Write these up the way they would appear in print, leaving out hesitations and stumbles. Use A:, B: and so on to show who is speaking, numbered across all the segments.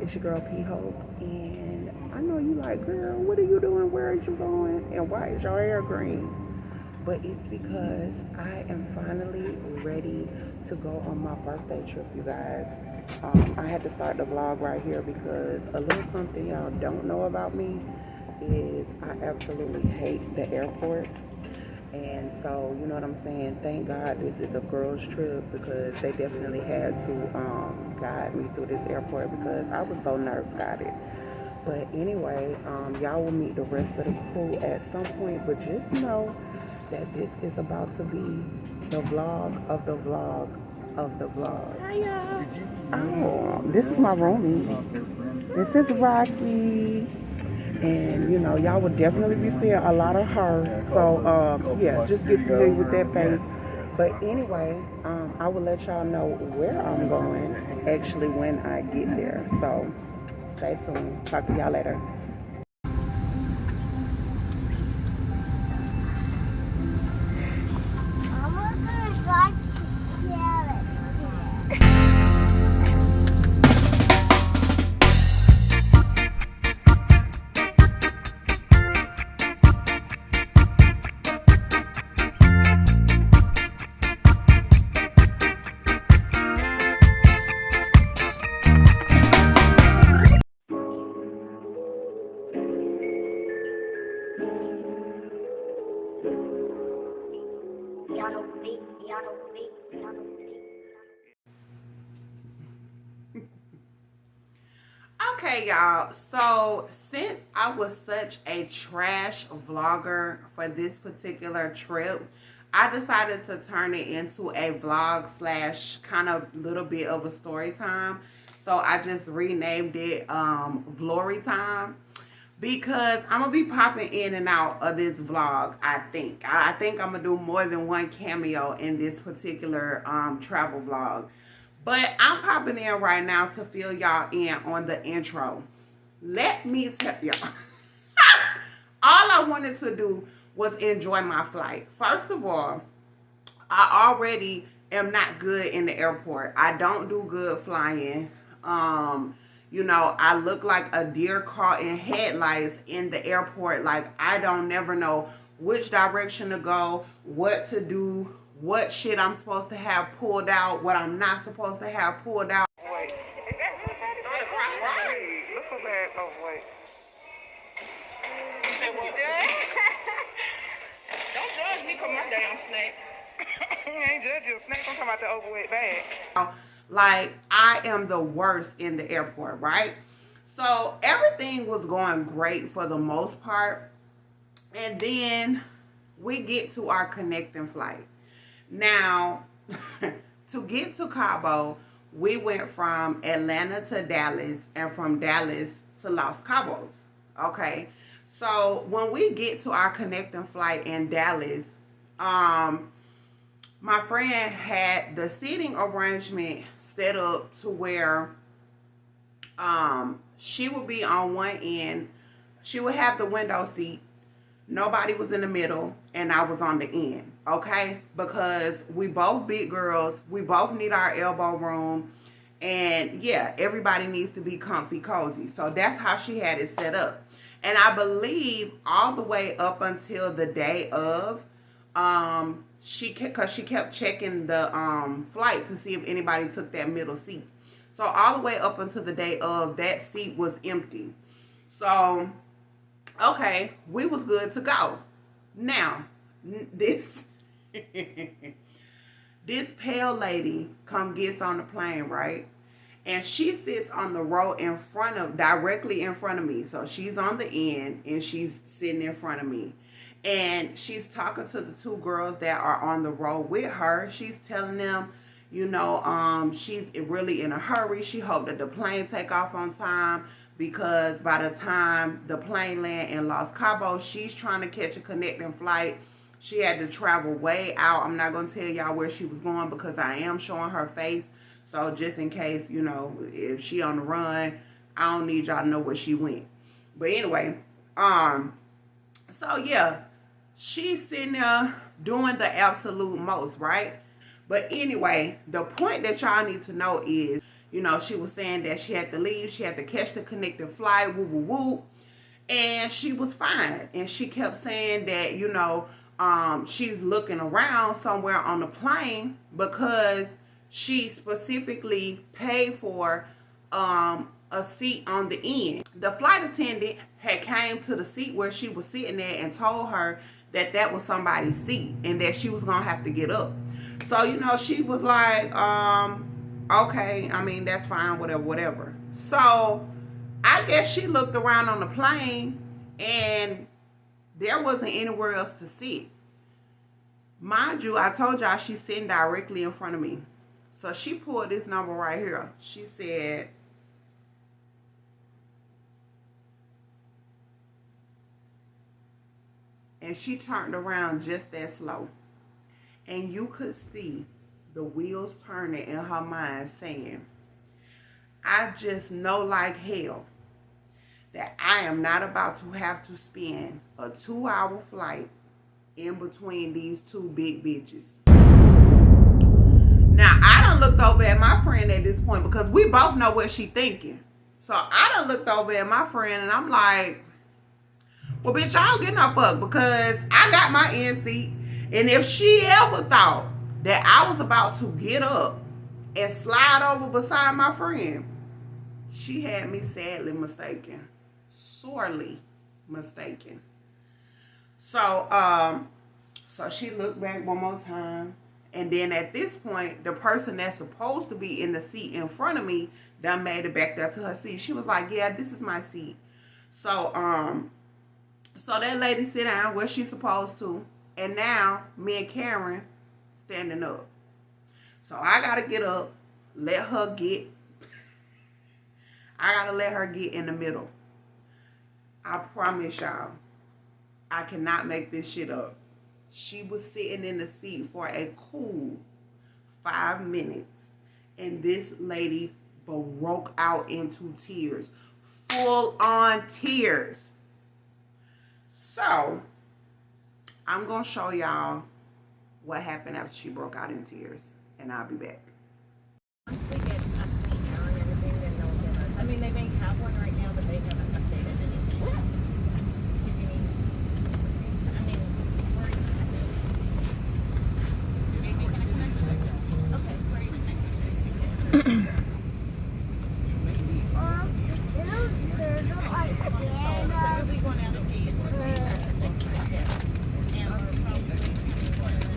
A: It's your girl P Hope, and I know you like, girl, what are you doing? Where are you going? And why is your hair green? But it's because I am finally ready to go on my birthday trip, you guys. I had to start the vlog right here because a little something y'all don't know about me is I absolutely hate the airport. And so, you know what I'm saying? Thank God this is a girls' trip because they definitely had to guide me through this airport because I was so nervous about it. But anyway, y'all will meet the rest of the crew at some point. But just know that this is about to be the vlog of the vlog of the vlog. Hiya. Oh, this is my roomie. This is Rocky. And, you know, y'all would definitely be seeing a lot of her. So, yeah, just get familiar with that face. But anyway, I will let y'all know where I'm going actually when I get there. So, stay tuned. Talk to y'all later. Okay, y'all, so since I was such a trash vlogger for this particular trip, I decided to turn it into a vlog slash kind of little bit of a story time. So I just renamed it Vlory Time because I'm gonna be popping in and out of this vlog. I think I'm gonna do more than one cameo in this particular travel vlog. But I'm popping in right now to fill y'all in on the intro. Let me tell y'all. All I wanted to do was enjoy my flight. First of all, I already am not good in the airport. I don't do good flying. You know, I look like a deer caught in headlights in the airport. Like, I don't never know which direction to go, what to do, what shit I'm supposed to have pulled out, what I'm not supposed to have pulled out. Wait. Right. Look for that. Oh, wait. Don't judge me because my damn snakes. I ain't judge your snakes. I'm talking about the overweight bag. Like, I am the worst in the airport, right? So, everything was going great for the most part. And then we get to our connecting flight. Now, to get to Cabo, we went from Atlanta to Dallas and from Dallas to Los Cabos. Okay, so when we get to our connecting flight in Dallas, my friend had the seating arrangement set up to where she would be on one end. She would have the window seat. Nobody was in the middle, and I was on the end, okay? Because we both big girls. We both need our elbow room. And, yeah, everybody needs to be comfy, cozy. So that's how she had it set up. And I believe all the way up until the day of, because she kept checking the flight to see if anybody took that middle seat. So all the way up until the day of, that seat was empty. So, okay, we was good to go. Now, this this pale lady gets on the plane, right? And she sits on the row directly in front of me. So she's on the end and she's sitting in front of me. And she's talking to the two girls that are on the row with her. She's telling them, you know, she's really in a hurry. She hoped that the plane take off on time because by the time the plane land in Los Cabos, she's trying to catch a connecting flight. She had to travel way out. I'm not going to tell y'all where she was going because I am showing her face. So just in case, you know, if she on the run, I don't need y'all to know where she went. But anyway, so yeah, she's sitting there doing the absolute most, right? But anyway, the point that y'all need to know is You know, she was saying that she had to leave. She had to catch the connecting flight, woo, woo, woo. And she was fine. And she kept saying that, you know, she's looking around somewhere on the plane because she specifically paid for a seat on the end. The flight attendant had came to the seat where she was sitting at and told her that that was somebody's seat and that she was gonna have to get up. So, you know, she was like, okay, I mean, that's fine, whatever, whatever. So I guess she looked around on the plane and there wasn't anywhere else to sit. Mind you, I told y'all she's sitting directly in front of me. So she pulled this number right here. She said, and she turned around just that slow. And you could see the wheels turning in her mind saying, I just know like hell that I am not about to have to spend a 2-hour flight in between these two big bitches. Now, I done looked over at my friend at this point because we both know what she thinking. So I done looked over at my friend and I'm like, well, bitch, I don't get no fuck because I got my end seat. And if she ever thought that I was about to get up and slide over beside my friend, she had me sadly mistaken. Sorely mistaken. So, so she looked back one more time. And then at this point, the person that's supposed to be in the seat in front of me done made it back there to her seat. She was like, yeah, this is my seat. So, so that lady sit down where she's supposed to. And now, me and Karen standing up. So I got to get up, let her get, I got to let her get in the middle. I promise y'all, I cannot make this shit up. She was sitting in the seat for a cool 5 minutes. And this lady broke out into tears. Full on tears. So, I'm going to show y'all what happened after she broke out in tears. And I'll be back.
B: Once they get a clean air and everything, then they'll give us. I mean, they may have one right now, but they haven't updated anything. Did you need? I mean, where are you connected? Maybe connected. Okay, where are you connected? We'll be going out of G. It's the same as the 6 right there. And we're probably going to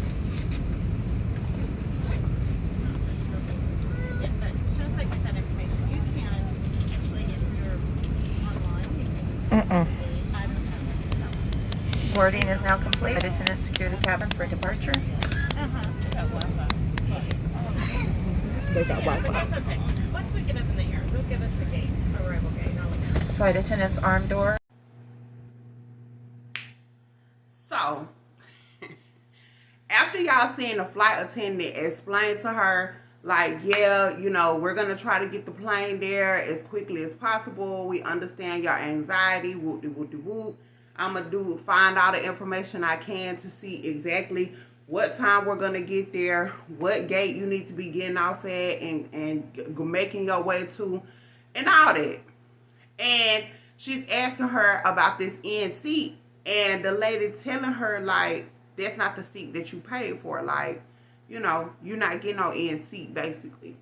C: Boarding is now complete. Attendant security cabin for departure.
B: They got Wi-Fi. That's okay. Once we get up in the air, they'll give us the gate, arrival gate. I'll let you know.
C: Flight attendant's arm door.
A: So, after y'all seeing the flight attendant explain to her, like, yeah, you know, we're going to try to get the plane there as quickly as possible. We understand your anxiety. Whoop-de-whoop-de-whoop. I'm going to find all the information I can to see exactly what time we're going to get there, what gate you need to be getting off at and making your way to, and all that. And she's asking her about this end seat, and the lady telling her, like, that's not the seat that you paid for. Like, you know, you're not getting no end seat, basically.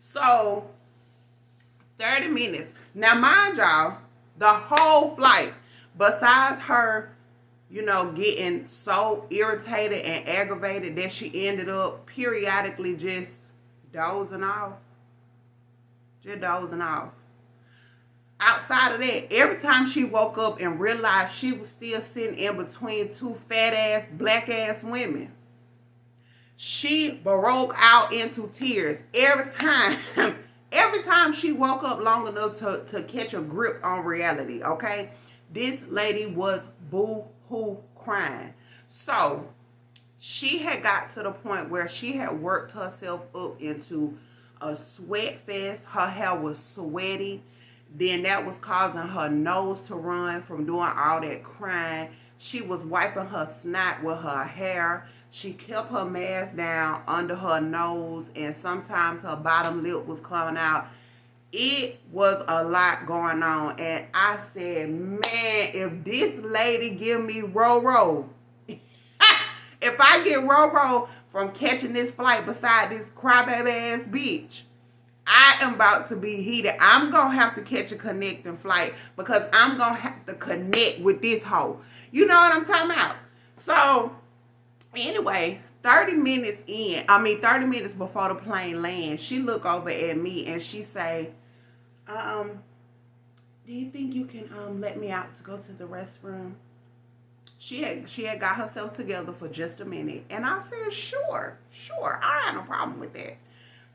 A: So, 30 minutes. Now, mind y'all, the whole flight, besides her, you know, getting so irritated and aggravated that she ended up periodically just dozing off. Just dozing off. Outside of that, every time she woke up and realized she was still sitting in between two fat-ass, black-ass women, she broke out into tears every time. Every time she woke up long enough to catch a grip on reality, okay? This lady was boo-hoo crying. So, she had got to the point where she had worked herself up into a sweat fest. Her hair was sweaty. Then that was causing her nose to run from doing all that crying. She was wiping her snot with her hair. She kept her mask down under her nose, and sometimes her bottom lip was coming out. It was a lot going on, and I said, man, if this lady give me Roro, if I get Roro from catching this flight beside this crybaby ass bitch, I am about to be heated. I'm going to have to catch a connecting flight because I'm going to have to connect with this hoe. You know what I'm talking about? So, anyway, 30 minutes before the plane lands, she look over at me and she say, do you think you can let me out to go to the restroom? She had got herself together for just a minute. And I said, sure. I have no problem with that.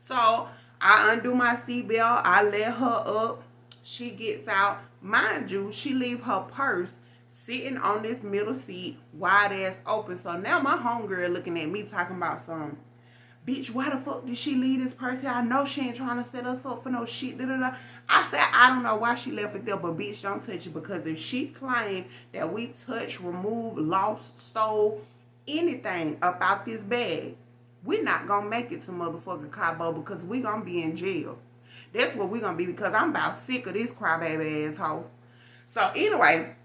A: So I undo my seatbelt. I let her up. She gets out. Mind you, she leave her purse sitting on this middle seat, wide ass open. So now my homegirl looking at me talking about some, bitch, why the fuck did she leave this purse here? I know she ain't trying to set us up for no shit. I said, I don't know why she left it there, but bitch, don't touch it. Because if she claimed that we touched, removed, lost, stole anything about this bag, we're not going to make it to motherfucking Cabo because we going to be in jail. That's what we're going to be, because I'm about sick of this crybaby asshole. So anyway,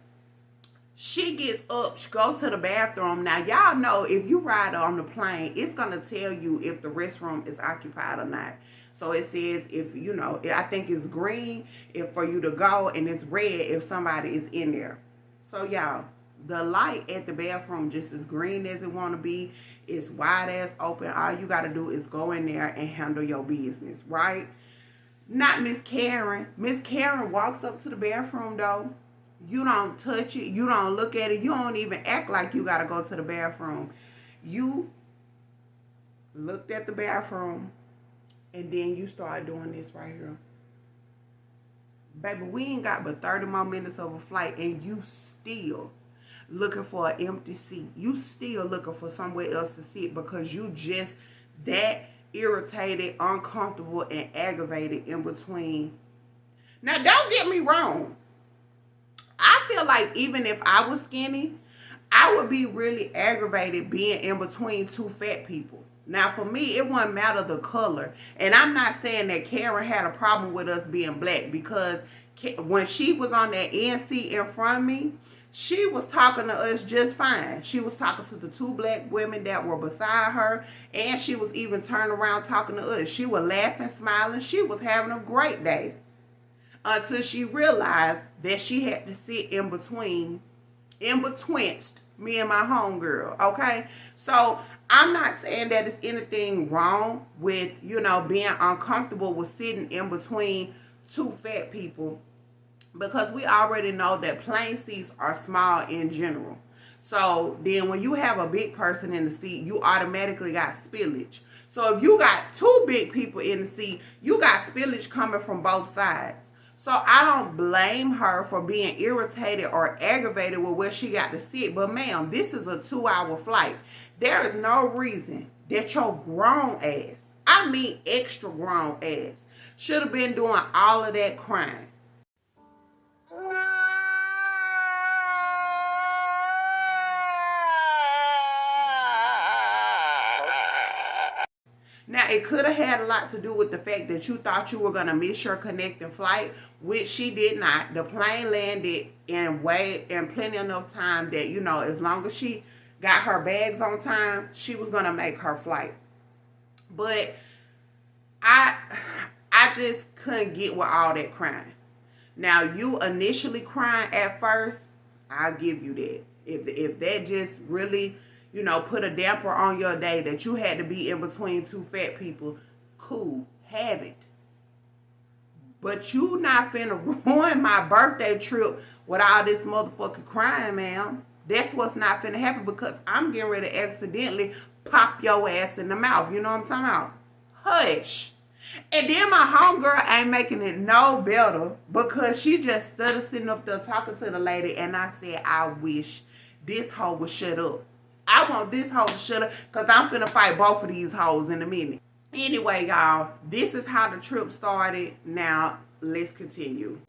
A: she gets up, she goes to the bathroom. Now, y'all know if you ride on the plane, it's going to tell you if the restroom is occupied or not. So it says if, you know, I think it's green if for you to go, and it's red if somebody is in there. So, y'all, the light at the bathroom just as green as it want to be. It's wide ass open. All you got to do is go in there and handle your business, right? Not Miss Karen. Miss Karen walks up to the bathroom, though. You don't touch it. You don't look at it. You don't even act like you got to go to the bathroom. You looked at the bathroom, and then you start doing this right here. Baby, we ain't got but 30 more minutes of a flight, and you still looking for an empty seat. You still looking for somewhere else to sit because you just that irritated, uncomfortable, and aggravated in between. Now, don't get me wrong. I feel like even if I was skinny, I would be really aggravated being in between two fat people. Now, for me, it wouldn't matter the color. And I'm not saying that Karen had a problem with us being black, because when she was on that end seat in front of me, she was talking to us just fine. She was talking to the two black women that were beside her, and she was even turning around talking to us. She was laughing, smiling. She was having a great day until she realized that she had to sit in betweenst me and my homegirl, okay? So I'm not saying that there's anything wrong with, you know, being uncomfortable with sitting in between two fat people, because we already know that plane seats are small in general. So then when you have a big person in the seat, you automatically got spillage. So if you got two big people in the seat, you got spillage coming from both sides. So I don't blame her for being irritated or aggravated with where she got to sit. But ma'am, this is a 2-hour flight. There is no reason that your grown ass, I mean extra grown ass, should have been doing all of that crying. Now, it could have had a lot to do with the fact that you thought you were going to miss your connecting flight, which she did not. The plane landed in plenty enough time that, you know, as long as she got her bags on time, she was going to make her flight. But I just couldn't get with all that crying. Now, you initially crying at first, I'll give you that. If that just really, you know, put a damper on your day that you had to be in between two fat people, cool, have it. But you not finna ruin my birthday trip with all this motherfucking crying, ma'am. That's what's not finna happen, because I'm getting ready to accidentally pop your ass in the mouth. You know what I'm talking about? Hush. And then my homegirl ain't making it no better, because she just stood sitting up there talking to the lady, and I said, I wish this hoe would shut up. I want this hoe to shut up, because I'm finna fight both of these hoes in a minute. Anyway, y'all, this is how the trip started. Now, let's continue.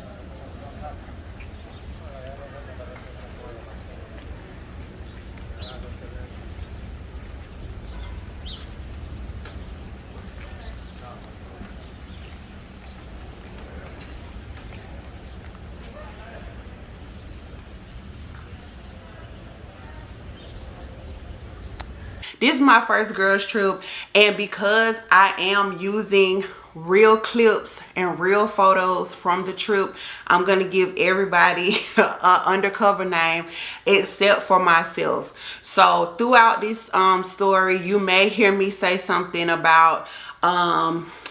A: This is my first girls trip, and because I am using real clips and real photos from the trip, I'm gonna give everybody a undercover name except for myself. So throughout this story, you may hear me say something about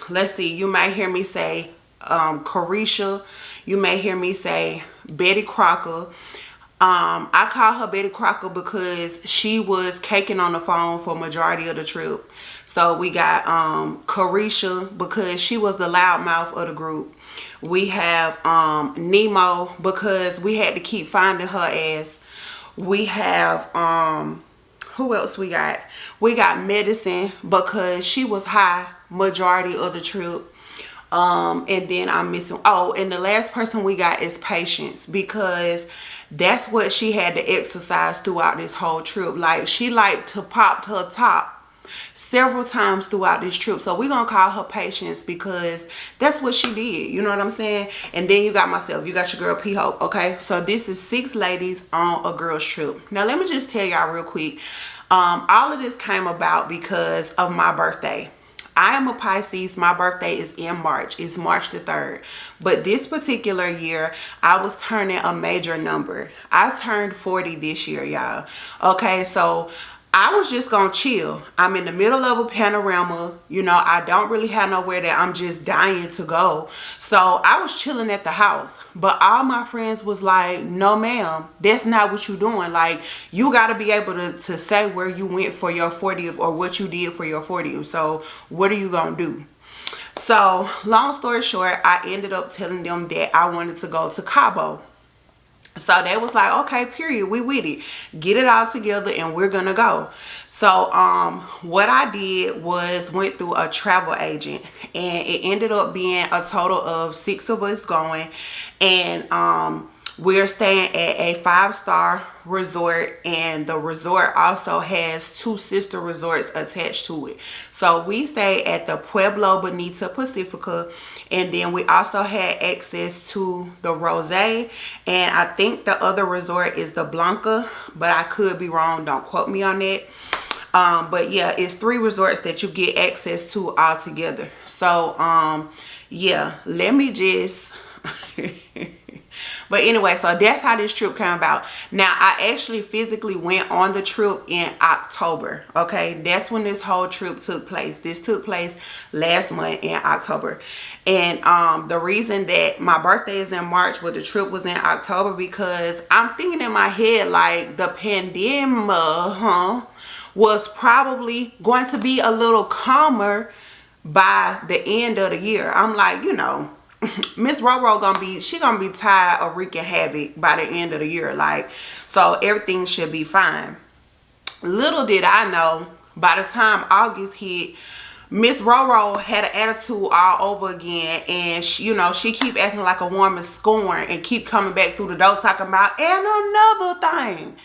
A: let's see, you may hear me say Carisha, you may hear me say Betty Crocker. I call her Betty Crocker because she was caking on the phone for majority of the trip. So we got Carisha because she was the loudmouth of the group. We have Nemo because we had to keep finding her ass. We have who else we got? We got Medicine because she was high majority of the trip. And then I'm missing, oh, and the last person we got is Patience, because that's what she had to exercise throughout this whole trip. Like, she liked to pop her top several times throughout this trip. So we're gonna call her Patience because that's what she did, you know what I'm saying? And then you got myself, you got your girl P Hope. Okay, so this is 6 ladies on a girls trip. Now let me just tell y'all real quick, all of this came about because of my birthday. I am a Pisces. My birthday is in March. It's March the 3rd. But this particular year, I was turning a major number. I turned 40 this year, y'all. Okay, so I was just gonna chill. I'm in the middle of a panorama. You know, I don't really have nowhere that I'm just dying to go. So I was chilling at the house. But all my friends was like, no ma'am, that's not what you doing. Like, you got to be able to say where you went for your 40th or what you did for your 40th. So what are you going to do? So long story short, I ended up telling them that I wanted to go to Cabo. So they was like, okay, period, we with it. Get it all together and we're going to go. So what I did was went through a travel agent, and it ended up being a total of 6 of us going. And we're staying at a 5-star resort, and the resort also has 2 sister resorts attached to it. So we stayed at the Pueblo Bonita Pacifica, and then we also had access to the Rose, and I think the other resort is the Blanca, but I could be wrong, don't quote me on that. But yeah, it's 3 resorts that you get access to all together. So yeah, let me just but anyway, so that's how this trip came about. Now, I actually physically went on the trip in October. Okay, that's when this whole trip took place. This took place last month in October. And the reason that my birthday is in March but the trip was in October, because I'm thinking in my head like the pandemic was probably going to be a little calmer by the end of the year. I'm like, you know, Miss Roro gonna be tired of wreaking havoc by the end of the year. Like, so everything should be fine. Little did I know, by the time August hit, Miss Roro had an attitude all over again, and she, you know, she keep acting like a woman scorn and keep coming back through the door talking about and another thing,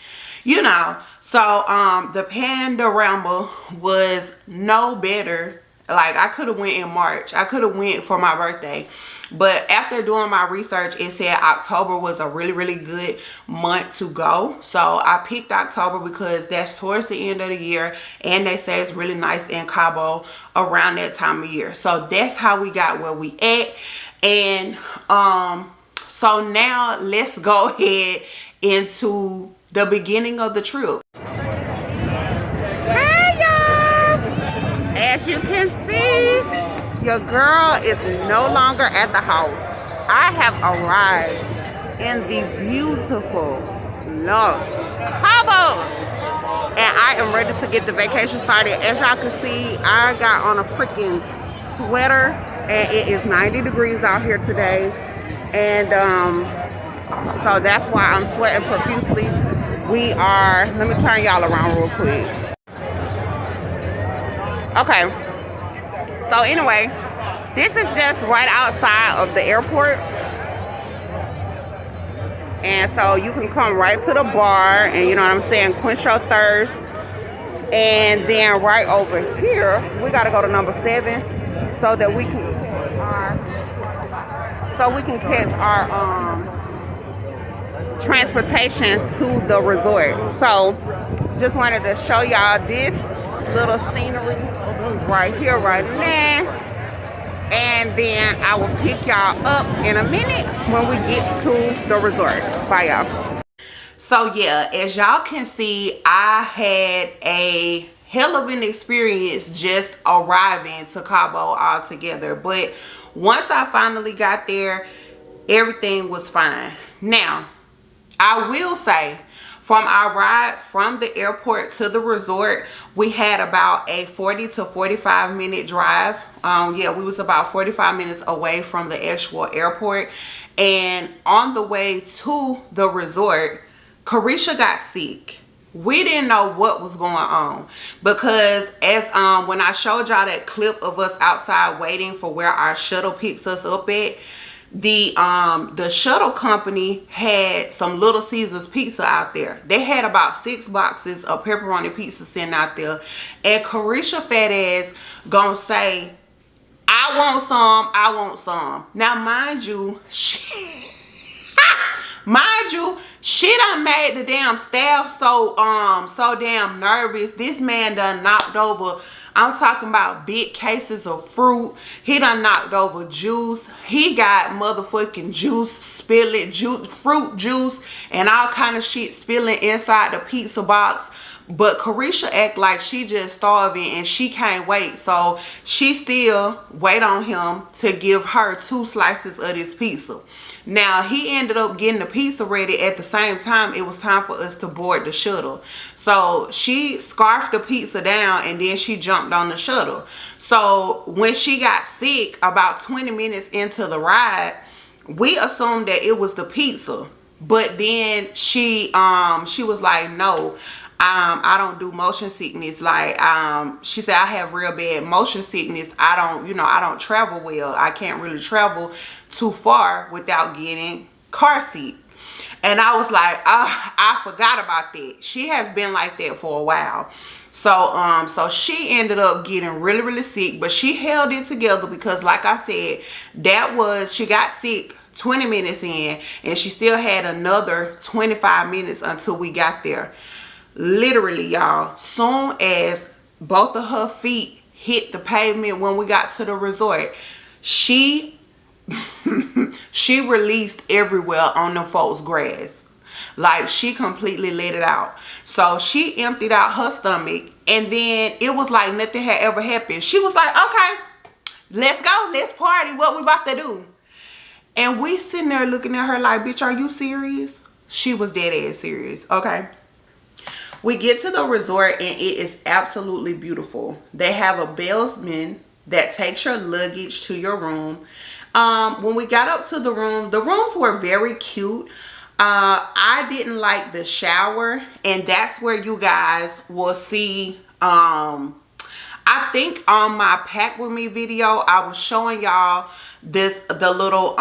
A: you know. So the Pandorama was no better. Like, I could have went in March. I could have went for my birthday. But after doing my research, it said October was a really, really good month to go. So I picked October because that's towards the end of the year, and they say it's really nice in Cabo around that time of year. So that's how we got where we at. And so now let's go ahead into the beginning of the trip. Hey y'all! As you can see, your girl is no longer at the house. I have arrived in the beautiful Los Cabos, and I am ready to get the vacation started. As y'all can see, I got on a freaking sweater, and it is 90 degrees out here today, and so that's why I'm sweating profusely. We are, let me turn y'all around real quick. Okay. So anyway, this is just right outside of the airport. And so you can come right to the bar and, you know what I'm saying, quench your thirst. And then right over here, we got to go to number 7 so that we can catch our transportation to the resort. So just wanted to show y'all this little scenery right here, right now. And then I will pick y'all up in a minute when we get to the resort. Bye, y'all. So yeah, as y'all can see, I had a hell of an experience just arriving to Cabo altogether. But once I finally got there, everything was fine. Now, I will say, from our ride from the airport to the resort, we had about a 40 to 45 minute drive. Yeah, we was about 45 minutes away from the actual airport. And on the way to the resort, Carisha got sick. We didn't know what was going on because as when I showed y'all that clip of us outside waiting for where our shuttle picks us up at, the shuttle company had some Little Caesars pizza out there. They had about 6 boxes of pepperoni pizza sitting out there, and Carisha fat ass gonna say, I want some. Now mind you, she done made the damn staff so damn nervous. This man done knocked over, I'm talking about big cases of fruit. He done knocked over juice. He got motherfucking juice spilling, fruit juice and all kind of shit spilling inside the pizza box. But Carisha act like she just starving and she can't wait. So she still wait on him to give her 2 slices of this pizza. Now, he ended up getting the pizza ready at the same time it was time for us to board the shuttle. So she scarfed the pizza down and then she jumped on the shuttle. So when she got sick, about 20 minutes into the ride, we assumed that it was the pizza. But then she was like, no, I don't do motion sickness. Like, she said, I have real bad motion sickness. I don't travel well. I can't really travel too far without getting car seat. And I was like, I forgot about that. She has been like that for a while. So she ended up getting really, really sick, but she held it together because, like I said, she got sick 20 minutes in and she still had another 25 minutes until we got there. Literally, y'all, soon as both of her feet hit the pavement when we got to the resort, she released everywhere on them folks' grass. Like, she completely let it out. So she emptied out her stomach and then it was like nothing had ever happened. She was like, okay, let's go, let's party, what we about to do? And we sitting there looking at her like, bitch, are you serious? She was dead ass serious. Okay, we get to the resort and it is absolutely beautiful. They have a bellsman that takes your luggage to your room. When we got up to the rooms were very cute. I didn't like the shower, and that's where you guys will see, I think on my pack with me video, I was showing y'all the little,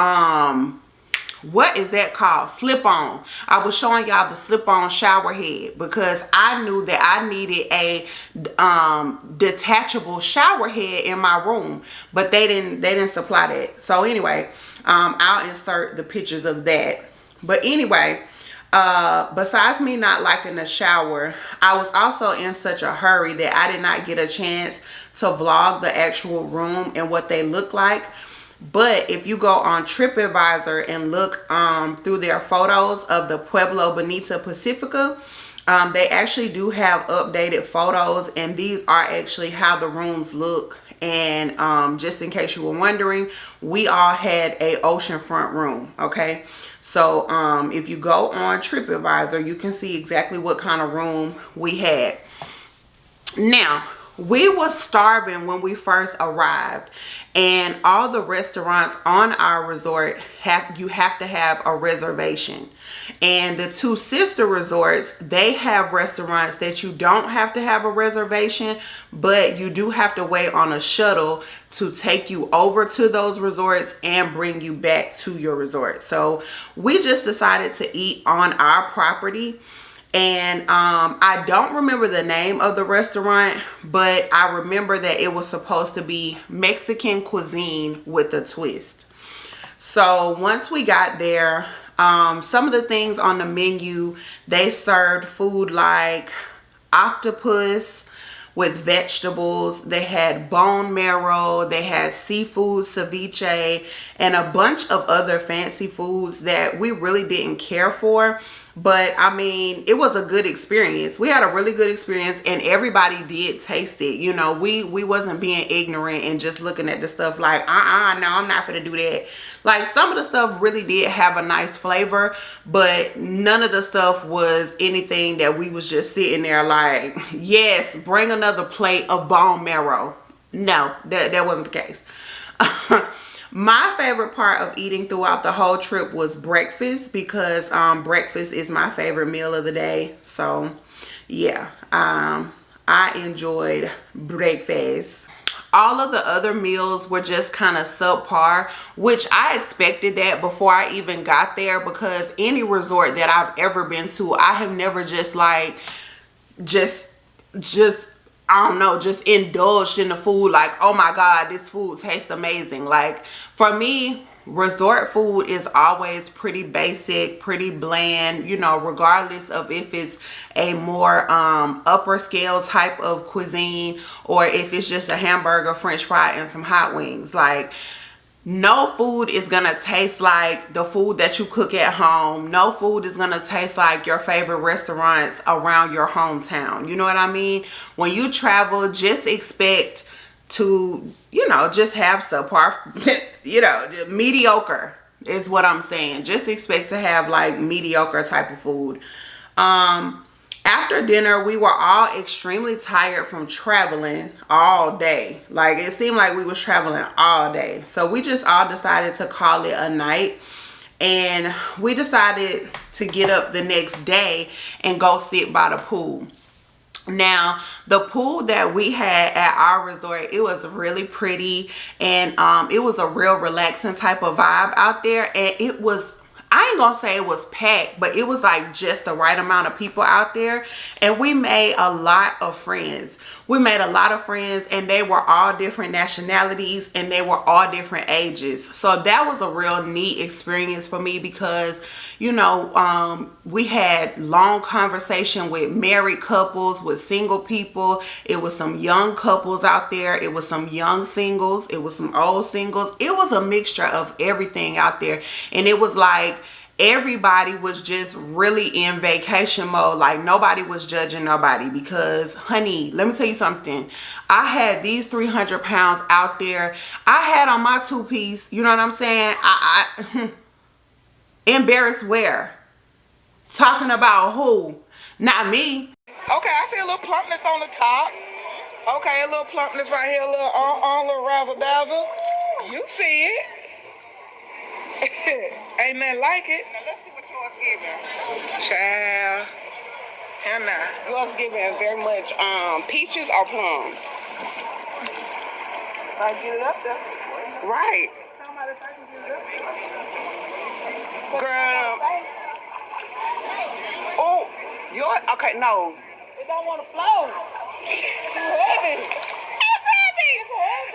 A: what is that called? Slip on. I was showing y'all the slip on shower head because I knew that I needed a detachable shower head in my room, but they didn't supply that. So anyway, I'll insert the pictures of that. But anyway, besides me not liking the shower, I was also in such a hurry that I did not get a chance to vlog the actual room and what they look like. But if you go on TripAdvisor and look through their photos of the Pueblo Bonita Pacifica, they actually do have updated photos, and these are actually how the rooms look. And just in case you were wondering, we all had a oceanfront room. Okay, so if you go on TripAdvisor, you can see exactly what kind of room we had. Now, we were starving when we first arrived, and all the restaurants on our resort you have to have a reservation. And the 2 sister resorts, they have restaurants that you don't have to have a reservation, but you do have to wait on a shuttle to take you over to those resorts and bring you back to your resort. So we just decided to eat on our property. And I don't remember the name of the restaurant, but I remember that it was supposed to be Mexican cuisine with a twist. So once we got there, some of the things on the menu, they served food like octopus, with vegetables. They had bone marrow, they had seafood ceviche, and a bunch of other fancy foods that we really didn't care for. But I mean, it was a good experience. We had a really good experience, and everybody did taste it. You know, we wasn't being ignorant and just looking at the stuff like, no, I'm not gonna do that. Like, some of the stuff really did have a nice flavor, but none of the stuff was anything that we was just sitting there like, yes, bring another plate of bone marrow. No, that wasn't the case. My favorite part of eating throughout the whole trip was breakfast, because breakfast is my favorite meal of the day. So yeah, I enjoyed breakfast. All of the other meals were just kind of subpar, which I expected that before I even got there, because any resort that I've ever been to, I have never just like just I don't know, just indulged in the food like, oh my god, this food tastes amazing. Like, for me, resort food is always pretty basic, pretty bland, you know, regardless of if it's a more upper scale type of cuisine or if it's just a hamburger, french fry, and some hot wings. Like, no food is gonna taste like the food that you cook at home. No food is gonna taste like your favorite restaurants around your hometown. You know what I mean? When you travel, just expect to, you know, just have subpar, you know, mediocre is what I'm saying. Just expect to have like mediocre type of food. After dinner, we were all extremely tired from traveling all day. Like, it seemed like we was traveling all day. So we just all decided to call it a night. And we decided to get up the next day and go sit by the pool. Now, the pool that we had at our resort, it was really pretty. And it was a real relaxing type of vibe out there. And it was, I ain't gonna say it was packed, but it was like just the right amount of people out there. And we made a lot of friends. We made a lot of friends, and they were all different nationalities, and they were all different ages. So that was a real neat experience for me, because, you know, we had long conversation with married couples, with single people. It was some young couples out there. It was some young singles. It was some old singles. It was a mixture of everything out there. And it was like everybody was just really in vacation mode. Like, nobody was judging nobody, because, honey, let me tell you something. I had these 300 pounds out there. I had on my two-piece, you know what I'm saying? I embarrassed where? Talking about who? Not me. Okay, I see a little plumpness on the top. Okay, a little plumpness right here, a little on, little razzle dazzle. You see it. Ain't nothing like it. Now let's see what yours giving. Child. Hannah, yours giving very much peaches or plums. If I get it up there. Right. Somebody if I can get it up there. Girl. Oh, yours, okay, no. It don't want to flow. It's heavy. It's heavy.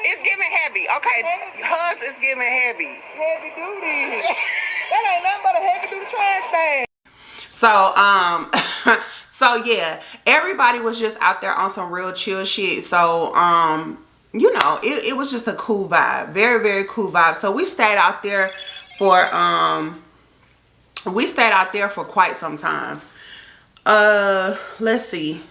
A: It's giving heavy. Okay, hers is giving heavy. Heavy duty. That ain't nothing but a heavy duty trash bag. So, so yeah, everybody was just out there on some real chill shit. So, you know, it was just a cool vibe. Very, very cool vibe. So we stayed out there for, quite some time. Let's see.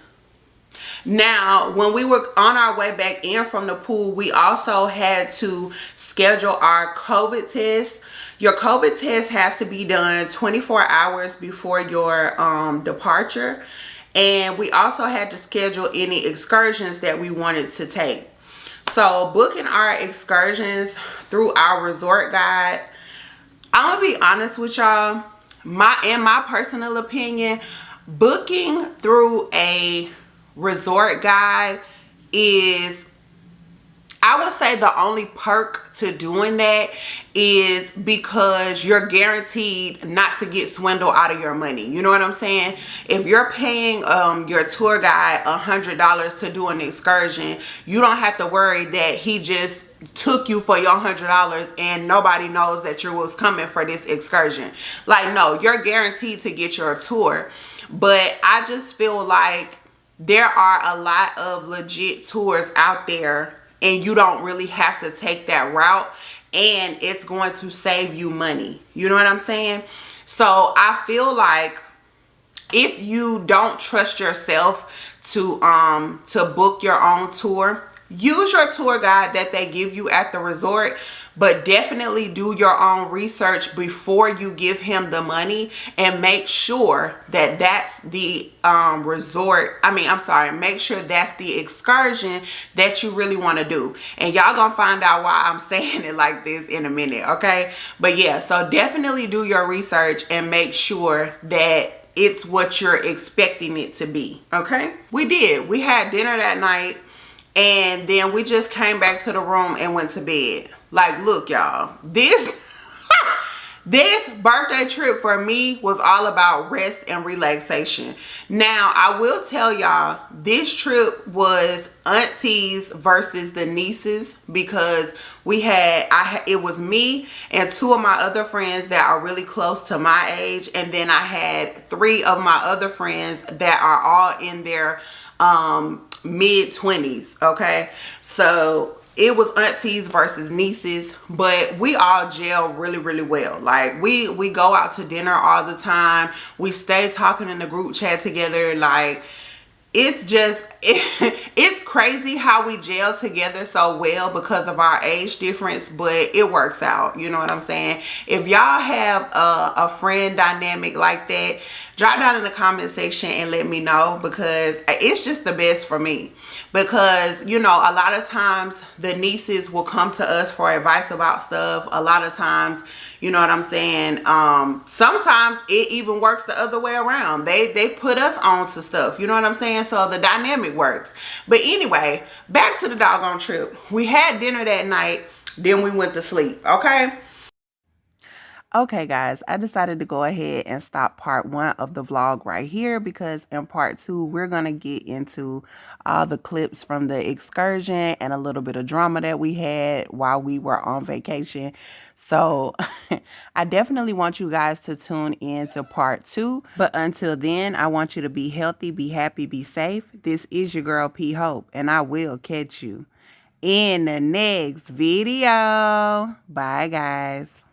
A: Now, when we were on our way back in from the pool, we also had to schedule our COVID test. Your COVID test has to be done 24 hours before your departure. And we also had to schedule any excursions that we wanted to take. So booking our excursions through our resort guide, I'm gonna be honest with y'all, in my personal opinion, booking through a resort guide is, I would say, the only perk to doing that is because you're guaranteed not to get swindled out of your money. You know what I'm saying? If you're paying your tour guide $100 to do an excursion, you don't have to worry that he just took you for your $100 and nobody knows that you was coming for this excursion. Like, no, you're guaranteed to get your tour. But I just feel like there are a lot of legit tours out there, and you don't really have to take that route, and it's going to save you money. You know what I'm saying? So I feel like if you don't trust yourself to book your own tour, use your tour guide that they give you at the resort, but definitely do your own research before you give him the money, and make sure that that's the make sure that's the excursion that you really want to do. And y'all gonna find out why I'm saying it like this in a minute, okay? But yeah, so definitely do your research and make sure that it's what you're expecting it to be, okay? We had dinner that night, and then we just came back to the room and went to bed. Like, look, y'all, this this birthday trip for me was all about rest and relaxation. Now, I will tell y'all, this trip was aunties versus the nieces, because it was me and two of my other friends that are really close to my age, and then I had three of my other friends that are all in their mid-20s, okay? So it was aunties versus nieces, but we all gel really, really well. Like, we go out to dinner all the time. We stay talking in the group chat together. Like, it's just it's crazy how we gel together so well because of our age difference, but it works out. You know what I'm saying? If y'all have a friend dynamic like that, drop down in the comment section and let me know, because it's just the best for me. Because, you know, a lot of times the nieces will come to us for advice about stuff. A lot of times, you know what I'm saying, sometimes it even works the other way around. They put us on to stuff, you know what I'm saying? So the dynamic works. But anyway, back to the doggone trip. We had dinner that night, then we went to sleep, okay? Okay, guys, I decided to go ahead and stop part 1 of the vlog right here, because in part 2, we're going to get into all the clips from the excursion and a little bit of drama that we had while we were on vacation. So I definitely want you guys to tune in to part 2. But until then, I want you to be healthy, be happy, be safe. This is your girl, P. Hope, and I will catch you in the next video. Bye, guys.